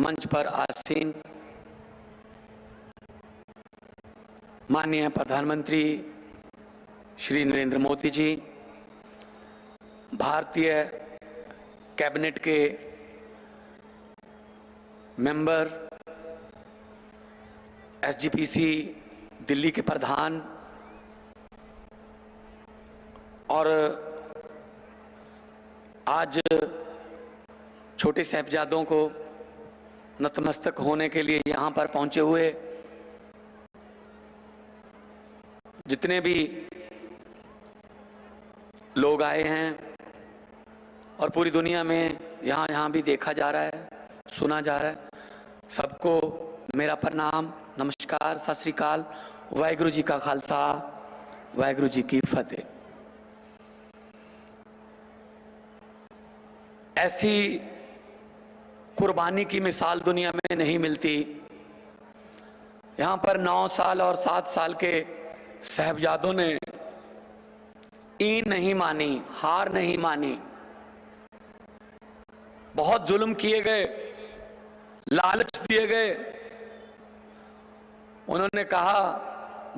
मंच पर आसीन माननीय प्रधानमंत्री श्री नरेंद्र मोदी जी, भारतीय कैबिनेट के मेंबर, एसजीपीसी दिल्ली के प्रधान और आज छोटे साहिबजादों को नतमस्तक होने के लिए यहाँ पर पहुँचे हुए जितने भी लोग आए हैं और पूरी दुनिया में यहाँ भी देखा जा रहा है, सुना जा रहा है, सबको मेरा प्रणाम, नमस्कार, सत श्री अकाल, वाहिगुरु जी का खालसा, वाहिगुरु जी की फतेह। ऐसी कुर्बानी की मिसाल दुनिया में नहीं मिलती। यहाँ पर 9 साल और 7 साल के साहिबजादों ने ईन नहीं मानी, हार नहीं मानी, बहुत जुल्म किए गए, लालच दिए गए। उन्होंने कहा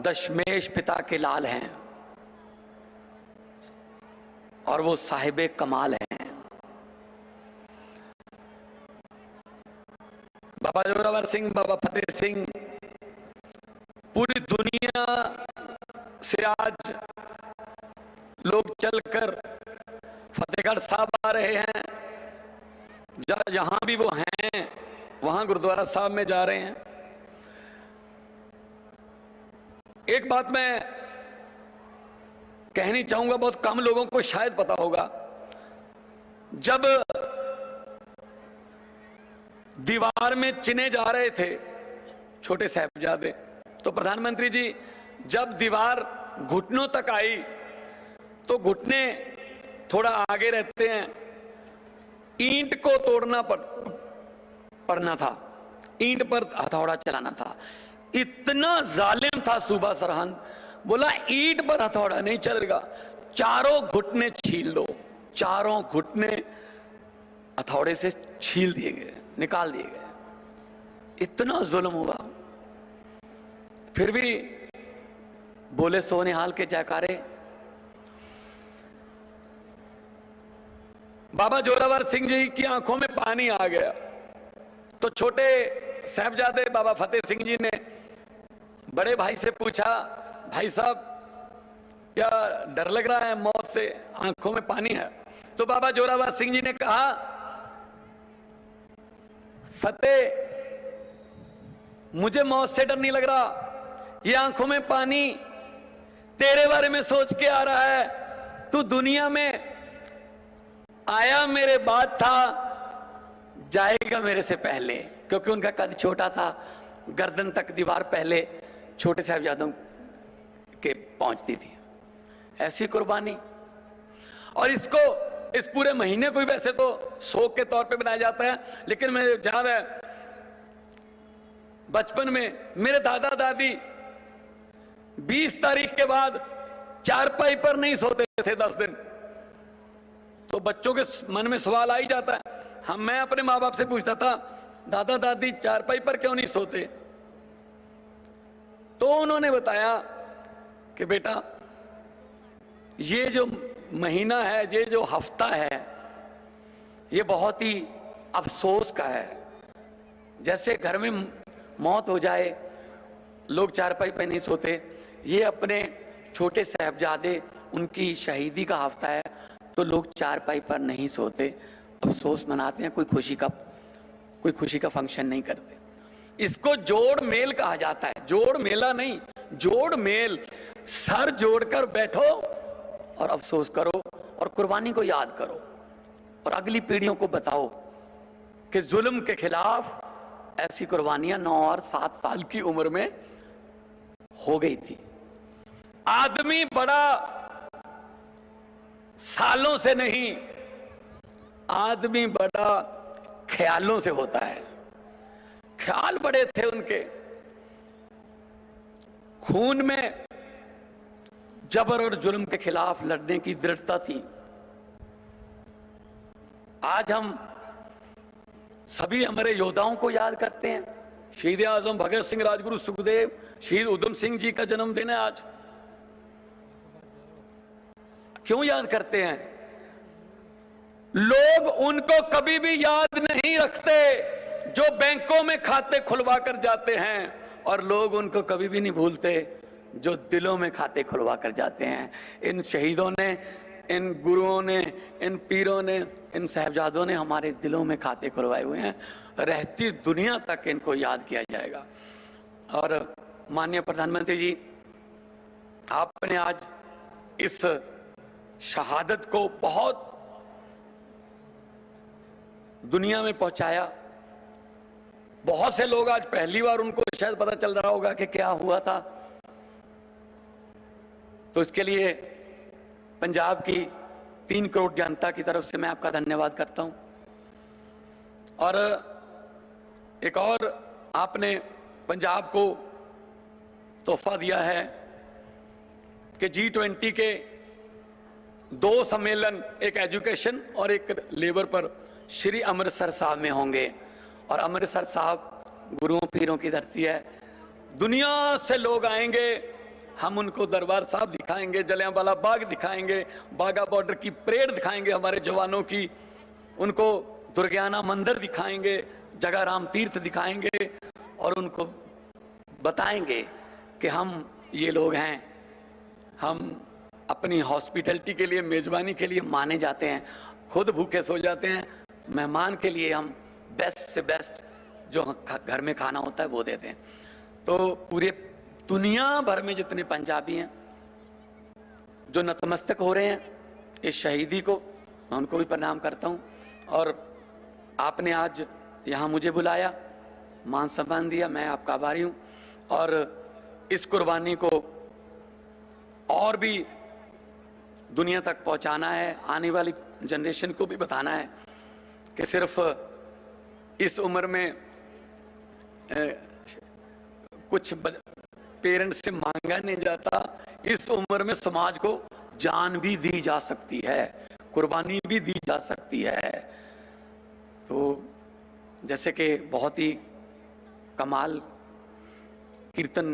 दशमेश पिता के लाल हैं और वो साहिबे कमाल हैं। बाबा जोरावर सिंह, बाबा फतेह सिंह पूरी दुनिया से आज लोग चलकर फतेहगढ़ साहब आ रहे हैं, जहां भी वो हैं वहां गुरुद्वारा साहब में जा रहे हैं। एक बात मैं कहनी चाहूंगा, बहुत कम लोगों को शायद पता होगा, जब दीवार में चिने जा रहे थे छोटे साहिबजादे, तो प्रधानमंत्री जी जब दीवार घुटनों तक आई तो घुटने थोड़ा आगे रहते हैं, ईंट को तोड़ना पड़ना था, ईंट पर हथौड़ा चलाना था। इतना जालिम था सूबा सरहंद, बोला ईंट पर हथौड़ा नहीं चलेगा, चारों घुटने छील दो। चारों घुटने हथौड़े से छील दिए गए, निकाल दिए गए। इतना जुल्म हुआ, फिर भी बोले सोनिहाल के जयकारे। बाबा जोरावर सिंह जी की आंखों में पानी आ गया तो छोटे साहिबजादे बाबा फतेह सिंह जी ने बड़े भाई से पूछा, भाई साहब क्या डर लग रहा है मौत से, आंखों में पानी है? तो बाबा जोरावर सिंह जी ने कहा, फतेह मुझे मौत से डर नहीं लग रहा, ये आंखों में पानी तेरे बारे में सोच के आ रहा है। तू दुनिया में आया मेरे बाद था, जाएगा मेरे से पहले, क्योंकि उनका कद छोटा था, गर्दन तक दीवार पहले छोटे साहिबजादों के पहुंचती थी। ऐसी कुर्बानी। और इसको इस पूरे महीने को वैसे तो शोक के तौर पे बनाया जाता है, लेकिन मैं याद है बचपन में मेरे दादा दादी 20 तारीख के बाद चारपाई पर नहीं सोते थे 10 दिन। तो बच्चों के मन में सवाल आ ही जाता है। मैं अपने माँ बाप से पूछता था, दादा दादी चारपाई पर क्यों नहीं सोते? तो उन्होंने बताया कि बेटा ये जो महीना है, ये जो हफ्ता है, ये बहुत ही अफसोस का है। जैसे घर में मौत हो जाए, लोग चारपाई पर नहीं सोते, ये अपने छोटे साहिबजादे उनकी शहीदी का हफ्ता है तो लोग चारपाई पर नहीं सोते, अफसोस मनाते हैं, कोई खुशी का फंक्शन नहीं करते। इसको जोड़ मेल कहा जाता है, जोड़ मेला नहीं, जोड़ मेल। सर जोड़कर बैठो और अफसोस करो और कुर्बानी को याद करो और अगली पीढ़ियों को बताओ कि जुल्म के खिलाफ ऐसी कुर्बानियां 9 और 7 साल की उम्र में हो गई थी। आदमी बड़ा सालों से नहीं, आदमी बड़ा ख्यालों से होता है। ख्याल बड़े थे उनके, खून में जबर और जुल्म के खिलाफ लड़ने की दृढ़ता थी। आज हम सभी हमारे योद्धाओं को याद करते हैं। शहीद आजम भगत सिंह, राजगुरु सुखदेव, शहीद उधम सिंह जी का जन्मदिन है आज। क्यों याद करते हैं? लोग उनको कभी भी याद नहीं रखते जो बैंकों में खाते खुलवा कर जाते हैं, और लोग उनको कभी भी नहीं भूलते जो दिलों में खाते खुलवा कर जाते हैं। इन शहीदों ने, इन गुरुओं ने, इन पीरों ने, इन साहबजादों ने हमारे दिलों में खाते खुलवाए हुए हैं। रहती दुनिया तक इनको याद किया जाएगा। और माननीय प्रधानमंत्री जी, आपने आज इस शहादत को बहुत दुनिया में पहुंचाया। बहुत से लोग आज पहली बार उनको शायद पता चल रहा होगा कि क्या हुआ था। तो इसके लिए पंजाब की 3 करोड़ जनता की तरफ से मैं आपका धन्यवाद करता हूं। और एक और आपने पंजाब को तोहफा दिया है कि G20 के 2 सम्मेलन, एक एजुकेशन और एक लेबर पर श्री अमृतसर साहब में होंगे। और अमृतसर साहब गुरुओं पीरों की धरती है। दुनिया से लोग आएंगे, हम उनको दरबार साहब दिखाएंगे, जलियांवाला बाग दिखाएंगे, बाघा बॉर्डर की परेड दिखाएंगे हमारे जवानों की, उनको दुर्गियाना मंदिर दिखाएंगे, जगह राम तीर्थ दिखाएंगे, और उनको बताएंगे कि हम ये लोग हैं। हम अपनी हॉस्पिटैलिटी के लिए, मेजबानी के लिए माने जाते हैं। खुद भूखे सो जाते हैं, मेहमान के लिए हम बेस्ट से बेस्ट जो घर में खाना होता है वो देते हैं। तो पूरे दुनिया भर में जितने पंजाबी हैं जो नतमस्तक हो रहे हैं इस शहीदी को, मैं उनको भी प्रणाम करता हूं। और आपने आज यहाँ मुझे बुलाया, मान सम्मान दिया, मैं आपका आभारी हूं। और इस कुर्बानी को और भी दुनिया तक पहुंचाना है, आने वाली जनरेशन को भी बताना है कि सिर्फ इस उम्र में कुछ पेरेंट्स से मांगा नहीं जाता, इस उम्र में समाज को जान भी दी जा सकती है, कुर्बानी भी दी जा सकती है। तो जैसे कि बहुत ही कमाल कीर्तन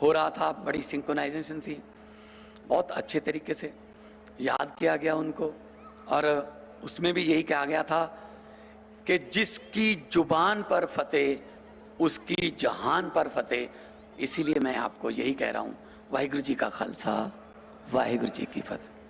हो रहा था, बड़ी सिंक्रोनाइजेशन थी, बहुत अच्छे तरीके से याद किया गया उनको। और उसमें भी यही कहा गया था कि जिसकी जुबान पर फतेह उसकी जहान पर फतेह। इसीलिए मैं आपको यही कह रहा हूं, वाहिगुरु जी का खालसा, वाहिगुरु जी की फतेह।